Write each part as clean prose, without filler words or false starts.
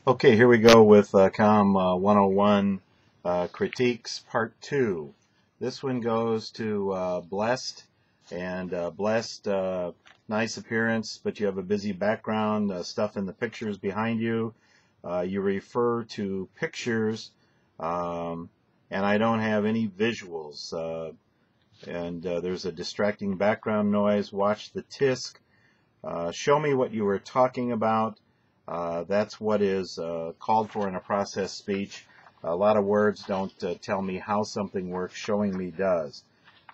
Okay, here we go with COMM 101 Critiques Part 2. This one goes to Blessed, and Blessed, nice appearance, but you have a busy background, stuff in the pictures behind you. You refer to pictures, and I don't have any visuals, and there's a distracting background noise. Watch the tisk. Show me what you were talking about. That's what is called for in a process speech. A lot of words don't tell me how something works. Showing me does.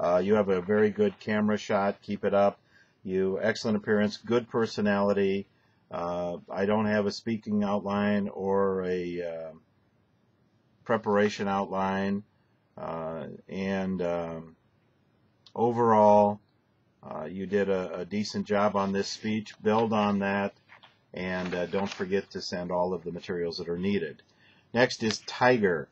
You have a very good camera shot. Keep it up. You excellent appearance, good personality. I don't have a speaking outline or a preparation outline, and overall, you did a decent job on this speech. Build on that. And don't forget to send all of the materials that are needed. Next is Tiger.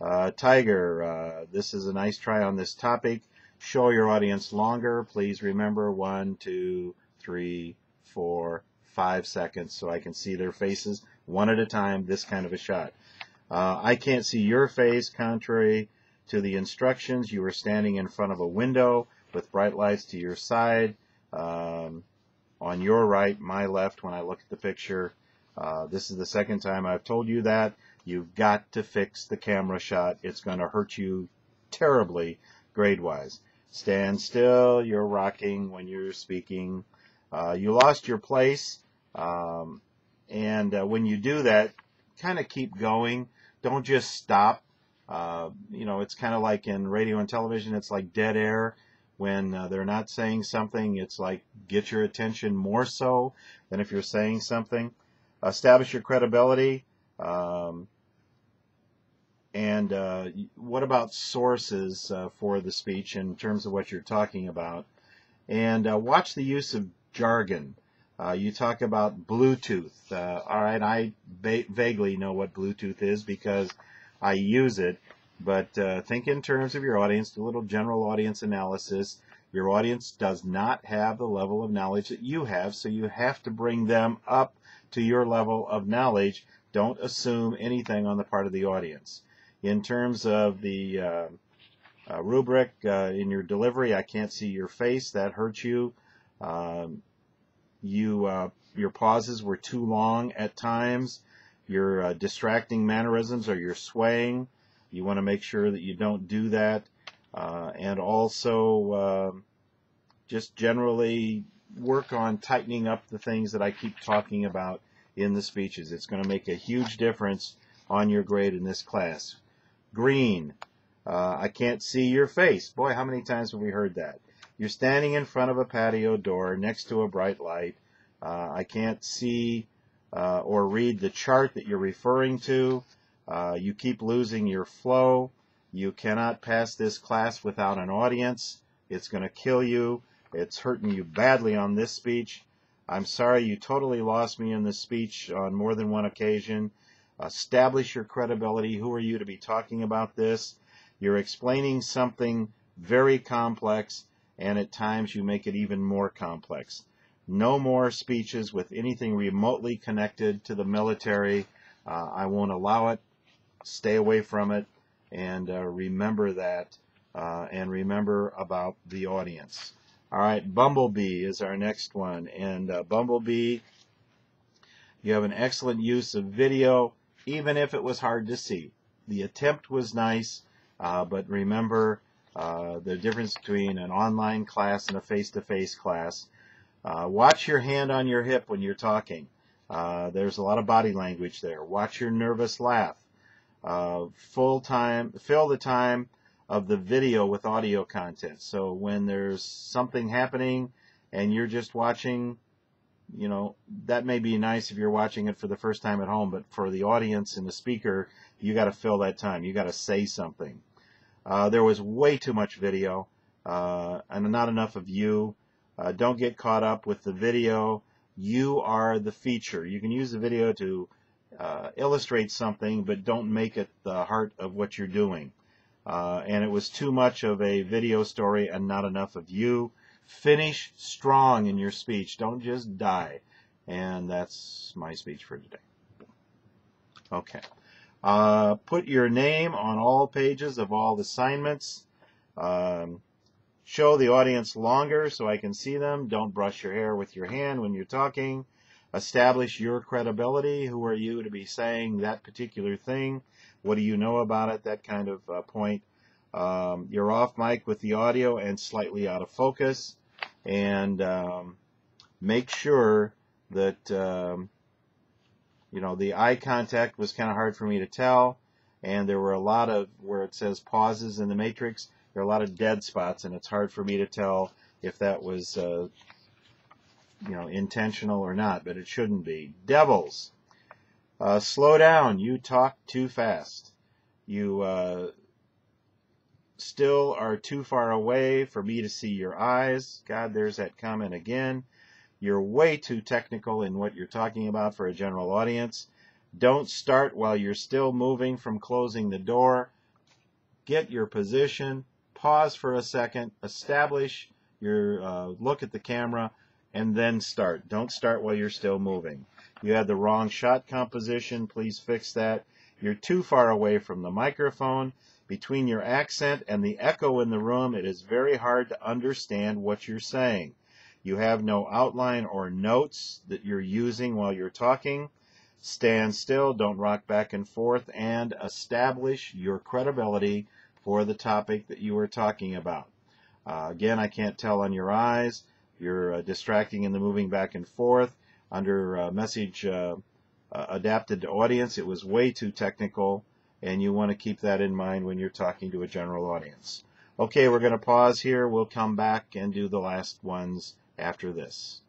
Tiger, this is a nice try on this topic. Show your audience longer. Please remember 1, 2, 3, 4, 5 seconds so I can see their faces one at a time, this kind of a shot. I can't see your face, contrary to the instructions. You were standing in front of a window with bright lights to your side. On your right, my left, when I look at the picture. This is the second time I've told you that. You've got to fix the camera shot. It's going to hurt you terribly grade-wise. Stand still. You're rocking when you're speaking. You lost your place. And when you do that, kind of keep going. Don't just stop. It's kind of like in radio and television. It's like dead air. When they're not saying something, it's like get your attention more so than if you're saying something. Establish your credibility. And what about sources for the speech in terms of what you're talking about? And watch the use of jargon. You talk about Bluetooth. All right, I vaguely know what Bluetooth is because I use it. But think in terms of your audience, do a little general audience analysis. Your audience does not have the level of knowledge that you have, so you have to bring them up to your level of knowledge. Don't assume anything on the part of the audience. In terms of the rubric in your delivery, I can't see your face. That hurts you. Your pauses were too long at times. Your distracting mannerisms or your swaying. You want to make sure that you don't do that. And also just generally work on tightening up the things that I keep talking about in the speeches. It's going to make a huge difference on your grade in this class. Green. I can't see your face. Boy, how many times have we heard that? You're standing in front of a patio door next to a bright light. I can't see or read the chart that you're referring to. You keep losing your flow. You cannot pass this class without an audience. It's going to kill you. It's hurting you badly on this speech. I'm sorry you totally lost me in this speech on more than one occasion. Establish your credibility. Who are you to be talking about this? You're explaining something very complex, and at times you make it even more complex. No more speeches with anything remotely connected to the military. I won't allow it. Stay away from it, and remember that, and remember about the audience. All right, Bumblebee is our next one, and Bumblebee, you have an excellent use of video, even if it was hard to see. The attempt was nice, but remember the difference between an online class and a face-to-face class. Watch your hand on your hip when you're talking. There's a lot of body language there. Watch your nervous laugh. Fill the time of the video with audio content. So when there's something happening and you're just watching, that may be nice if you're watching it for the first time at home, but for the audience and the speaker, you got to fill that time. You got to say something. There was way too much video and not enough of you. Don't get caught up with the video. You are the feature. You can use the video to illustrate something, but don't make it the heart of what you're doing. And it was too much of a video story and not enough of you. Finish strong in your speech. Don't just die. And that's my speech for today. Okay. Put your name on all pages of all the assignments. Show the audience longer so I can see them. Don't brush your hair with your hand when you're talking. Establish your credibility. Who are you to be saying that particular thing? What do you know about it? That kind of point. You're off mic with the audio and slightly out of focus. And make sure that, the eye contact was kind of hard for me to tell. And there were a lot of, where it says pauses in the matrix, there are a lot of dead spots, and it's hard for me to tell if that was, intentional or not, but it shouldn't be. Devils, slow down. You talk too fast. You still are too far away for me to see your eyes. God, there's that comment again. You're way too technical in what you're talking about for a general audience. Don't start while you're still moving from closing the door. Get your position. Pause for a second. Establish your look at the camera, and then start. Don't start while you're still moving. You had the wrong shot composition. Please fix that. You're too far away from the microphone. Between your accent and the echo in the room, it is very hard to understand what you're saying. You have no outline or notes that you're using while you're talking. Stand still, don't rock back and forth, and establish your credibility for the topic that you are talking about. Again, I can't tell on your eyes. You're distracting in the moving back and forth. Under message adapted to audience, it was way too technical, and you want to keep that in mind when you're talking to a general audience. Okay, we're going to pause here. We'll come back and do the last ones after this.